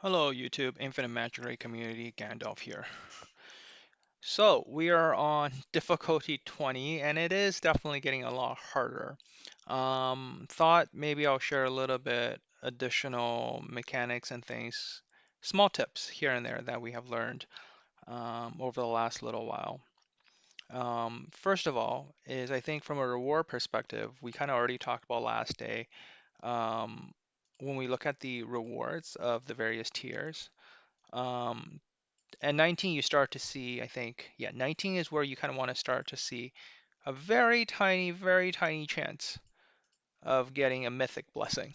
Hello YouTube, Infinite Magicraid community, Gandalf here. So we are on difficulty 20 and it is definitely getting a lot harder. Thought maybe I'll share a little bit additional mechanics and things, small tips here and there that we have learned over the last little while. First of all is I think from a reward perspective, we kind of already talked about last day. Um, when we look at the rewards of the various tiers, um, and 19 you start to see, I think, yeah, 19 is where you kind of want to start to see a very tiny chance of getting a mythic blessing,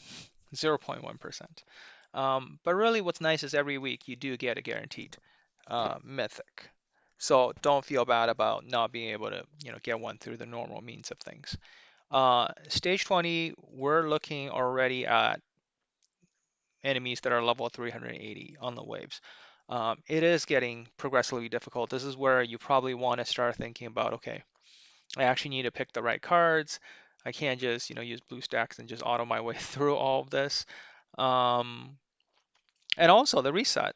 0.1%. But really what's nice is every week you do get a guaranteed mythic. So don't feel bad about not being able to, get one through the normal means of things. Stage 20, we're looking already at enemies that are level 380 on the waves. It is getting progressively difficult. This is where you probably want to start thinking about, okay, I actually need to pick the right cards. I can't just, use blue stacks and just auto my way through all of this. Um, and also the reset.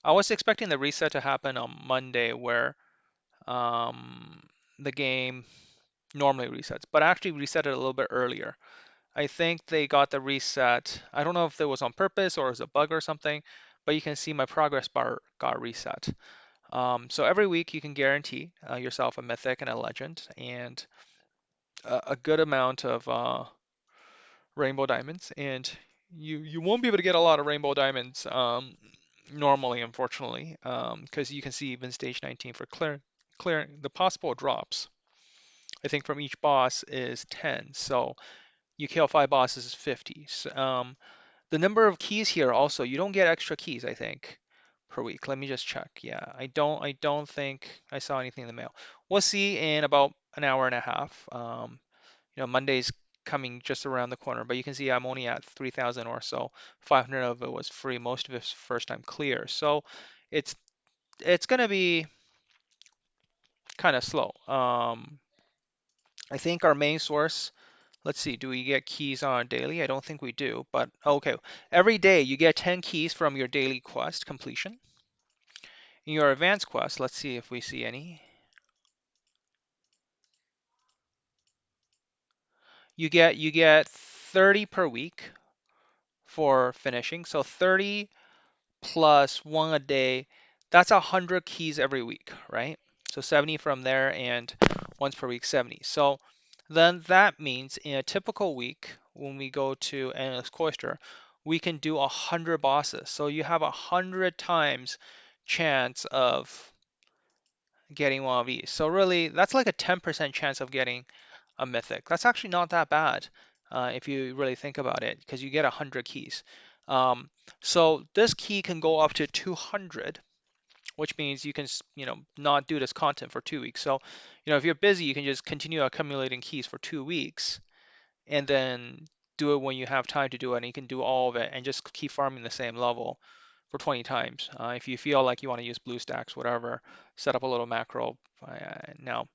I was expecting the reset to happen on Monday where um, the game normally resets, but actually reset it a little bit earlier. I think they got the reset. I don't know if it was on purpose or it was a bug or something, but you can see my progress bar got reset. So every week you can guarantee yourself a mythic and a legend and a good amount of rainbow diamonds. And you won't be able to get a lot of rainbow diamonds normally, unfortunately, because you can see even stage 19 for clearing the possible drops. I think from each boss is 10. So you kill 5 bosses is 50. The number of keys here also, you don't get extra keys, I think, per week. Let me just check. Yeah, I don't think I saw anything in the mail. We'll see in about an hour and a half. Monday's coming just around the corner, but you can see I'm only at 3,000 or so. 500 of it was free. Most of it's first time clear. So it's it's gonna be kind of slow. I think our main source. Let's see, do we get keys on daily? I don't think we do, but okay. Every day you get 10 keys from your daily quest completion. In your advanced quest, let's see if we see any. You get 30 per week for finishing. So 30 plus 1 a day, that's 100 keys every week, right? So 70 from there and once per week 70. So then that means in a typical week when we go to Endless Cloister, we can do 100 bosses. So you have 100 times chance of getting one of these. So really, that's like a 10% chance of getting a mythic. That's actually not that bad if you really think about it, because you get 100 keys. Um, so this key can go up to 200, which means you can, not do this content for 2 weeks. So, if you're busy, you can just continue accumulating keys for 2 weeks and then do it when you have time to do it. And you can do all of it and just keep farming the same level for 20 times. If you feel like you want to use blue stacks, whatever, set up a little macro. Now,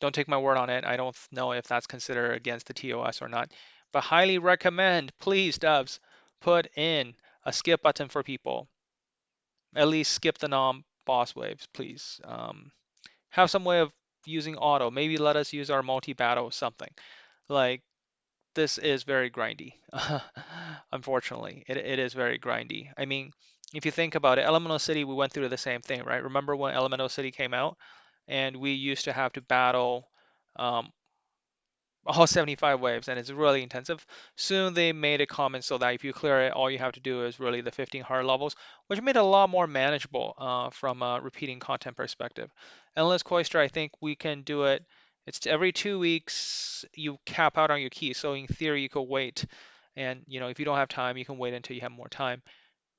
don't take my word on it. I don't know if that's considered against the TOS or not, but highly recommend, please, devs, put in a skip button for people. At least skip the non-boss waves, please. Have some way of using auto. Maybe let us use our multi-battle something. Like, this is very grindy. Unfortunately, it is very grindy. I mean, if you think about it, Elemental City, we went through the same thing, right? Remember when Elemental City came out and we used to have to battle um, all 75 waves, and it's really intensive. Soon they made a comment so that if you clear it, all you have to do is really the 15 hard levels, which made it a lot more manageable from a repeating content perspective. Endless Cloister, I think we can do it. It's every 2 weeks you cap out on your key, so in theory you could wait, and if you don't have time, you can wait until you have more time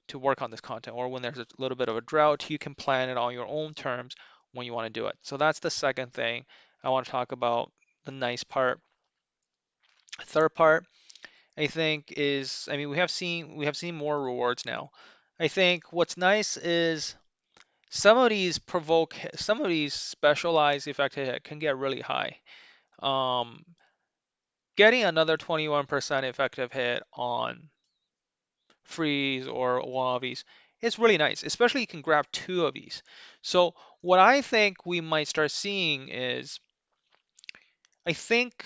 to work on this content, or when there's a little bit of a drought, you can plan it on your own terms when you want to do it. So that's the second thing I want to talk about. The nice part. Third part, I think, is, I mean, we have seen more rewards now. I think what's nice is some of these specialized effective hit can get really high. Um, Getting another 21% effective hit on freeze or one of these it's really nice, especially you can grab two of these. So what I think we might start seeing is, I think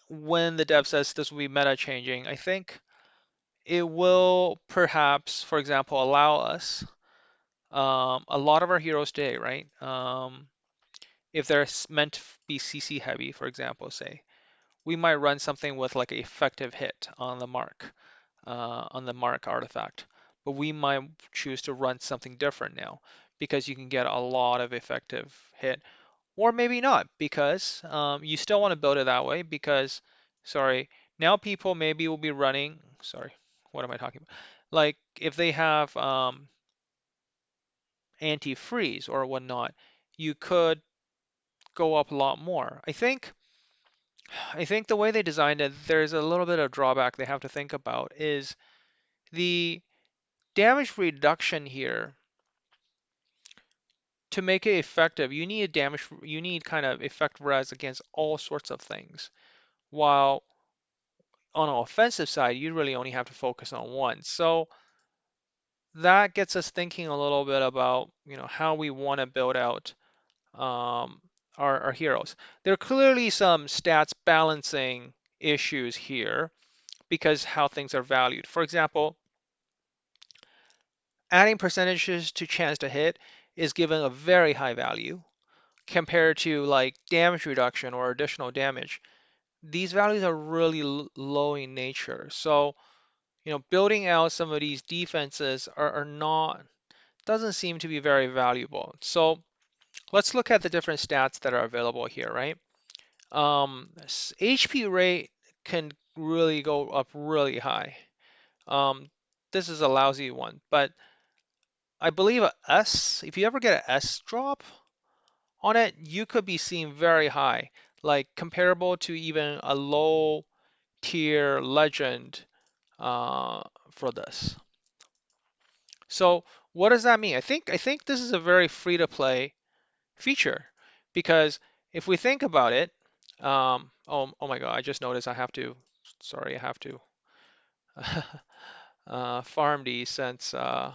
when the dev says this will be meta changing, I think it will perhaps, for example, allow us a lot of our heroes today, right? If they're meant to be CC heavy, for example, say, we might run something with like an effective hit on the mark artifact. But we might choose to run something different now because you can get a lot of effective hit, or maybe not because you still want to build it that way because, sorry, now people maybe will be running, sorry, what am I talking about? Like if they have anti-freeze or whatnot, you could go up a lot more. I think the way they designed it, there's a little bit of drawback they have to think about is the damage reduction here. To make it effective, you need kind of effect res against all sorts of things. While on an offensive side, you really only have to focus on one. So that gets us thinking a little bit about, how we want to build out um, our heroes. There are clearly some stats balancing issues here because how things are valued. For example, adding percentages to chance to hit is given a very high value compared to like damage reduction or additional damage. These values are really low in nature. So, building out some of these defenses are not, doesn't seem to be very valuable. So let's look at the different stats that are available here, right? HP rate can really go up really high. This is a lousy one, but I believe a S, if you ever get an S drop on it, you could be seeing very high, like comparable to even a low tier legend uh, for this. So what does that mean? I think this is a very free to play feature because if we think about it, oh my God, I just noticed I have to, sorry, I have to farm these since I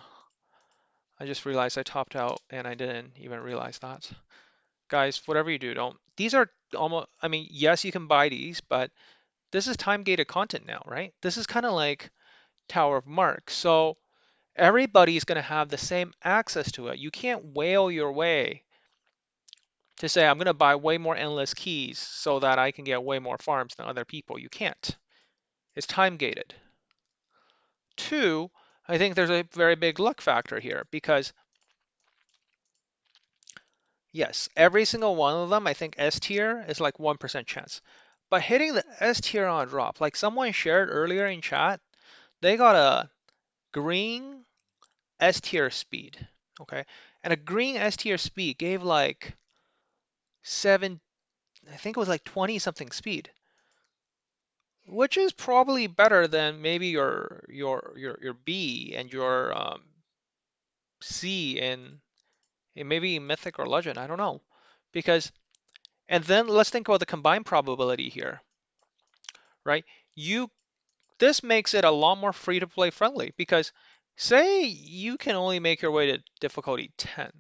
just realized I topped out and I didn't even realize that. Guys, whatever you do, don't, these are almost, I mean, yes, you can buy these, but this is time gated content now, right? This is kind of like Tower of Mark. So everybody's going to have the same access to it. You can't whale your way to say, I'm going to buy way more endless keys so that I can get way more farms than other people. You can't. It's time gated. Two, I think there's a very big luck factor here because, yes, every single one of them, I think S tier is like 1% chance. But hitting the S tier on a drop, like someone shared earlier in chat, they got a green S tier speed, okay? And a green S tier speed gave like 7, I think it was like 20 something speed, which is probably better than maybe your B and your C in maybe Mythic or Legend. I don't know, because and then let's think about the combined probability here, right? You This makes it a lot more free to play friendly because say you can only make your way to difficulty 10.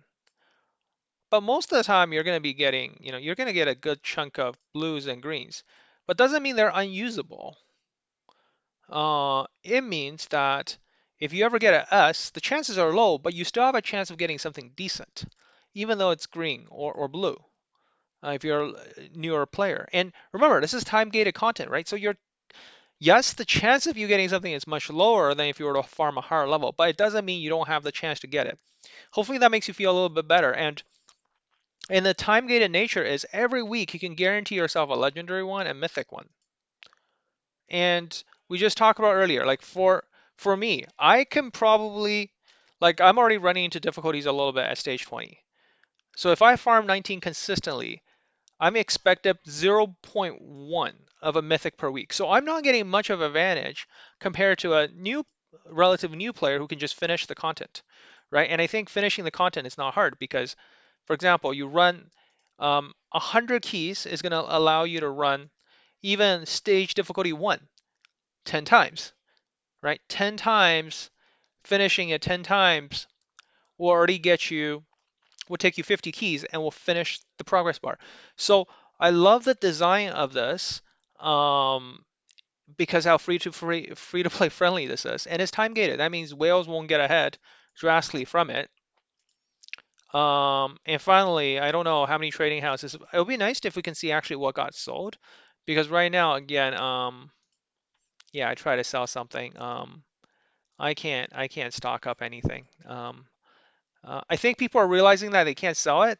But most of the time you're going to be getting, you're going to get a good chunk of blues and greens, but doesn't mean they're unusable. It means that if you ever get an S, the chances are low, but you still have a chance of getting something decent, even though it's green or blue, if you're a newer player. And remember, this is time-gated content, right? So yes, the chance of you getting something is much lower than if you were to farm a higher level, but it doesn't mean you don't have the chance to get it. Hopefully that makes you feel a little bit better. And the time-gated nature is every week you can guarantee yourself a legendary one and mythic one. And we just talked about earlier, like for me, I can probably, like I'm already running into difficulties a little bit at stage 20. So if I farm 19 consistently, I'm expected 0.1 of a mythic per week. So I'm not getting much of advantage compared to a relative new player who can just finish the content, right? And I think finishing the content is not hard because, for example, you run 100 keys is going to allow you to run even stage difficulty 1 10 times, right? 10 times, finishing it 10 times will already get you, will take you 50 keys and will finish the progress bar. So I love the design of this um, because how free to play friendly this is, and it's time gated. That means whales won't get ahead drastically from it. And finally, I don't know how many trading houses. It would be nice if we can see actually what got sold, because right now, again, yeah, I try to sell something. I can't stock up anything. I think people are realizing that they can't sell it,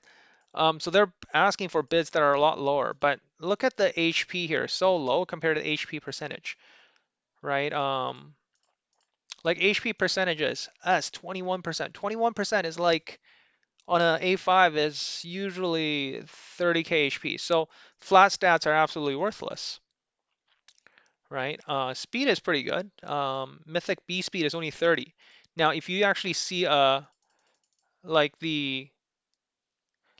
so they're asking for bids that are a lot lower. But look at the HP here, so low compared to the HP percentage, right? Like HP percentages, us 21%. 21% is like on a A5 is usually 30k HP. So flat stats are absolutely worthless, right? Speed is pretty good. Mythic B speed is only 30. Now, if you actually see like the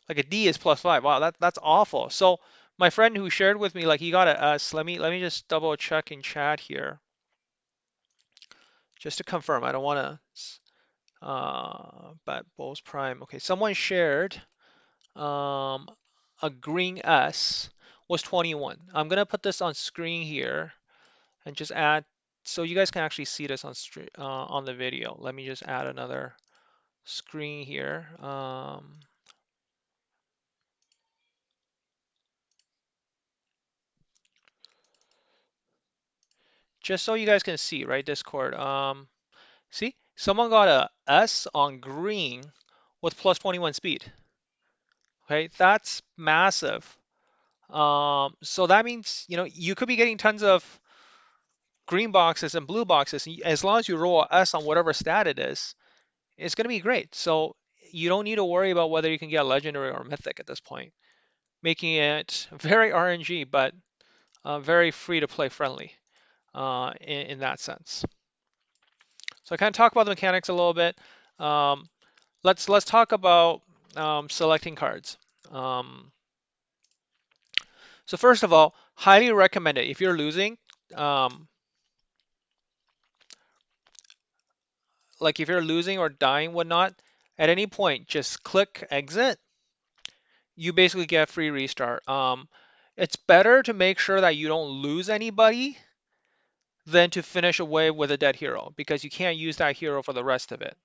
like a D is +5, wow, that's awful. So my friend who shared with me, like he got a S. Let me just double check in chat here, just to confirm. I don't want to. But Bulls Prime. Okay, someone shared um, a green S was 21. I'm gonna put this on screen here and just add so you guys can actually see this on the video. Let me just add another screen here. Just so you guys can see, right, Discord. See, someone got a S on green with +21 speed. Okay, that's massive. So that means, you could be getting tons of green boxes and blue boxes. As long as you roll a S on whatever stat it is, it's going to be great. So you don't need to worry about whether you can get legendary or mythic at this point, making it very RNG, but very free to play friendly in that sense. So I kind of talk about the mechanics a little bit. Um, let's talk about selecting cards. Um, so first of all, highly recommend it if you're losing. Um, like if you're losing or dying, whatnot, at any point, just click exit. You basically get free restart. It's better to make sure that you don't lose anybody than to finish away with a dead hero because you can't use that hero for the rest of it.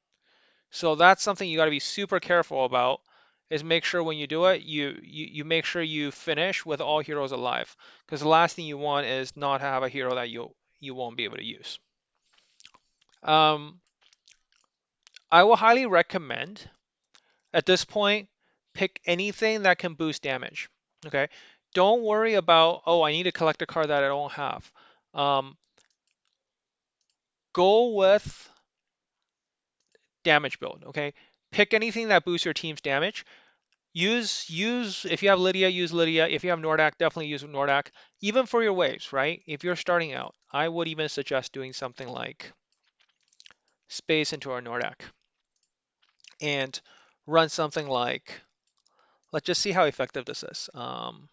So that's something you got to be super careful about. Is make sure when you do it, you make sure you finish with all heroes alive, because the last thing you want is not have a hero that you won't be able to use. Um, I will highly recommend at this point pick anything that can boost damage. Okay, don't worry about, oh, I need to collect a card that I don't have. Um, go with damage build. Okay, pick anything that boosts your team's damage. Use if you have Lydia, use Lydia. If you have Nordak, definitely use Nordak. Even for your waves, right? If you're starting out, I would even suggest doing something like Space into our Nordak and run something like. Let's just see how effective this is. We're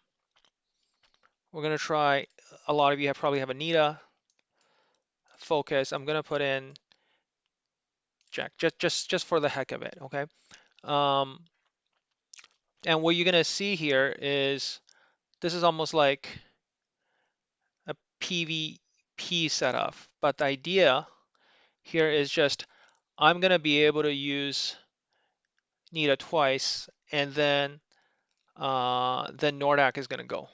gonna try. A lot of you probably have Anita. Focus. I'm gonna put in Jack just for the heck of it. Okay. Um, and what you're gonna see here is this is almost like a PvP setup, but the idea here is just I'm gonna be able to use Nita twice, and then Nordak is gonna go.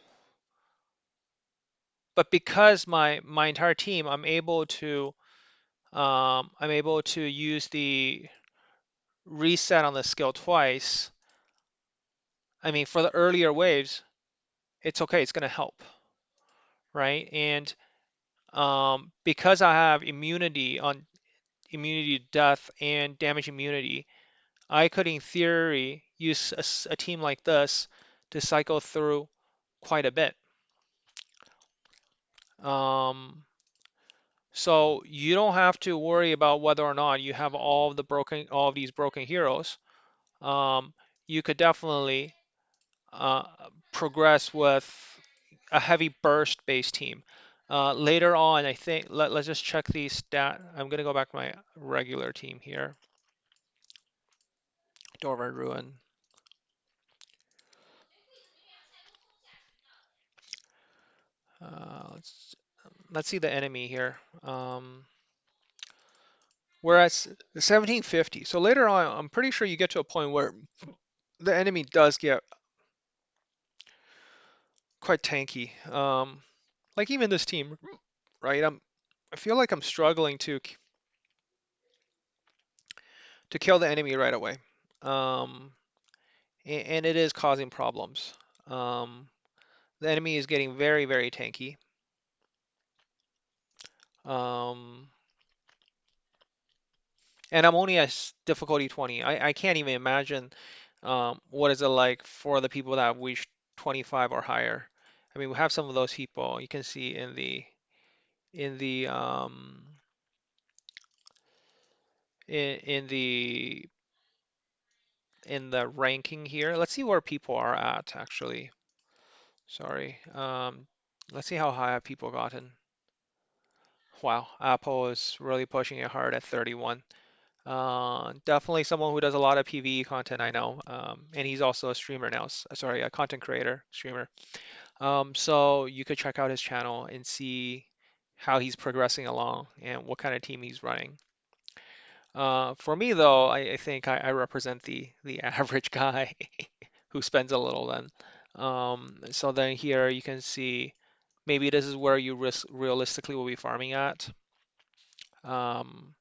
But because my entire team, I'm able to use the reset on the skill twice. I mean, for the earlier waves, it's okay. It's gonna help, right? And because I have immunity to death and damage immunity, I could, in theory, use a team like this to cycle through quite a bit. Um, so you don't have to worry about whether or not you have all of these broken heroes. Um, you could definitely uh, progress with a heavy burst based team. Later on, I think let's just check the stat. I'm gonna go back to my regular team here. Dorvar Ruin. Let's see the enemy here. We're at 1750. So later on, I'm pretty sure you get to a point where the enemy does get quite tanky. Like even this team, right? I feel like I'm struggling to kill the enemy right away. Um, and it is causing problems. Um, the enemy is getting very, very tanky. Um, and I'm only at difficulty 20. I can't even imagine what is it like for the people that have reached 25 or higher. I mean, we have some of those people you can see in the in the in the ranking here. Let's see where people are at actually. Sorry. Let's see how high have people gotten. Wow, Apple is really pushing it hard at 31. Definitely someone who does a lot of PvE content, I know. And he's also a streamer now. Sorry, a content creator, streamer. So you could check out his channel and see how he's progressing along and what kind of team he's running. For me though, I think I represent the average guy who spends a little then. So then here you can see maybe this is where you realistically will be farming at. Um,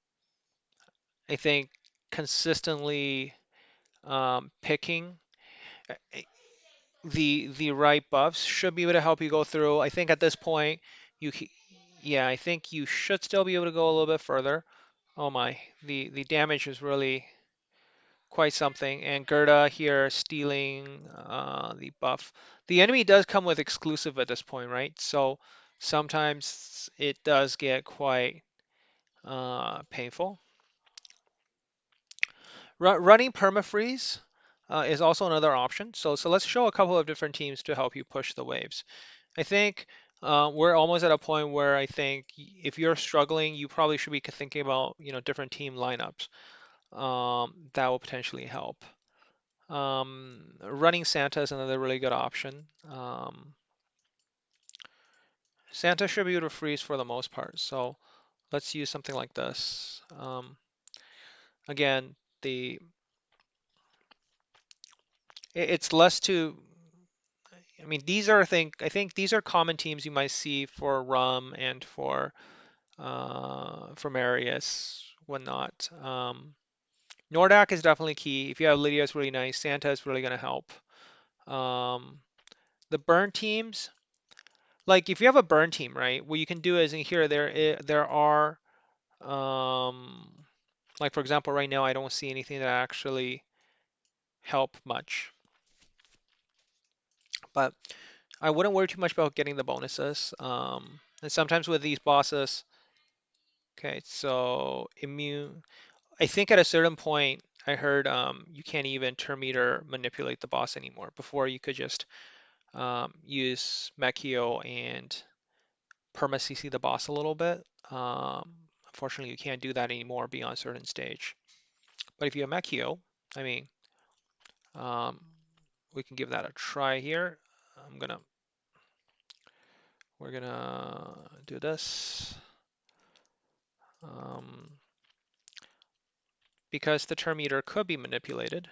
I think consistently picking uh, the right buffs should be able to help you go through. I think at this point you yeah, I think you should still be able to go a little bit further. Oh my, the damage is really quite something. And Gerda here stealing the buff. The enemy does come with exclusive at this point, right? So sometimes it does get quite painful. Running permafreeze is also another option. So let's show a couple of different teams to help you push the waves. I think we're almost at a point where I think if you're struggling, you probably should be thinking about different team lineups that will potentially help. Running Santa is another really good option. Santa should be able to freeze for the most part. So let's use something like this. Again, it's less to. I mean, I think these are common teams you might see for Rum and for Marius, whatnot. Nordak is definitely key. If you have Lydia, it's really nice. Santa is really going to help. Um, the burn teams, like if you have a burn team, right? What you can do is in here there are um, like for example, right now I don't see anything that actually help much, but I wouldn't worry too much about getting the bonuses. And sometimes with these bosses, okay, so immune. I think at a certain point, I heard you can't even turn meter manipulate the boss anymore. Before you could just use Mechio and perma CC the boss a little bit. Um, Unfortunately, you can't do that anymore beyond a certain stage. But if you have Mechio, I mean, um, we can give that a try here. I'm gonna, we're gonna do this. Um, because the turn meter could be manipulated.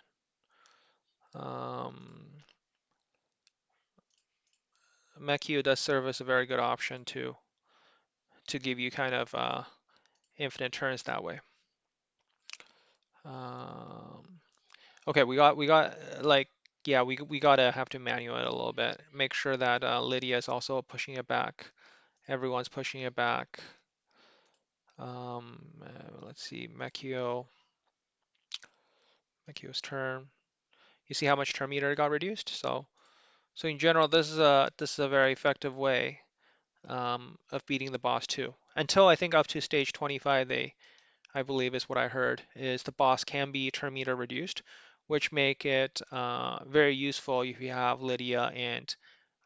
Um, Mechio does serve as a very good option to give you kind of infinite turns that way. Um, okay, we got like yeah we gotta have to manual it a little bit. Make sure that Lydia is also pushing it back. Everyone's pushing it back. Let's see, Mechio's turn. You see how much turn meter got reduced? So in general, this is a very effective way of beating the boss too. Until I think up to stage 25, I believe is what I heard, is the boss can be turn meter reduced, which make it very useful if you have Lydia and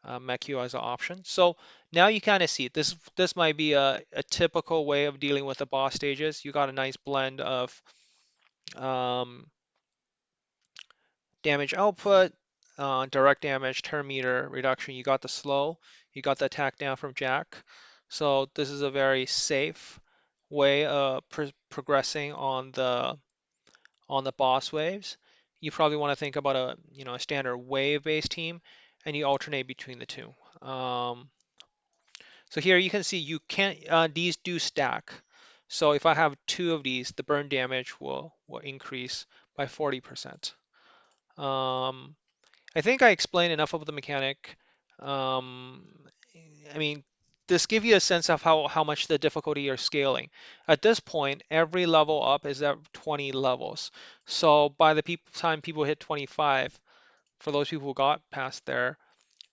Mechio as an option. So now you kind of see it. This might be a typical way of dealing with the boss stages. You got a nice blend of um, damage output, direct damage, turn meter reduction. You got the slow, you got the attack down from Jack. So this is a very safe way of progressing on the boss waves. You probably want to think about a standard wave-based team, and you alternate between the two. So here you can see you can't these do stack. So if I have two of these, the burn damage will increase by 40%. Um, I think I explained enough of the mechanic. Um, I mean, this gives you a sense of how much the difficulty you're scaling. At this point, every level up is at 20 levels. So by the time people hit 25, for those people who got past there,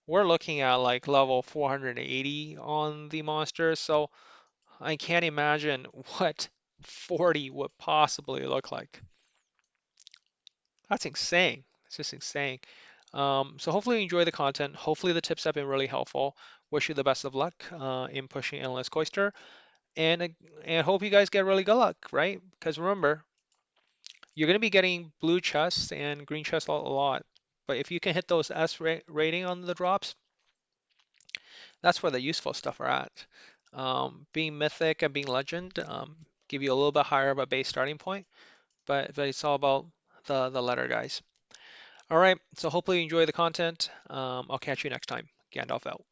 we're looking at like level 480 on the monsters. So I can't imagine what 40 would possibly look like. That's insane. It's just insane. So hopefully you enjoy the content. Hopefully the tips have been really helpful. Wish you the best of luck in pushing Endless Cloister, and uh, and hope you guys get really good luck, right? Because remember, you're going to be getting blue chests and green chests a lot. But if you can hit those rating on the drops, that's where the useful stuff are at. Being mythic and being legend give you a little bit higher of a base starting point, but it's all about the letter, guys. All right, so hopefully you enjoy the content. I'll catch you next time. Gandalf out.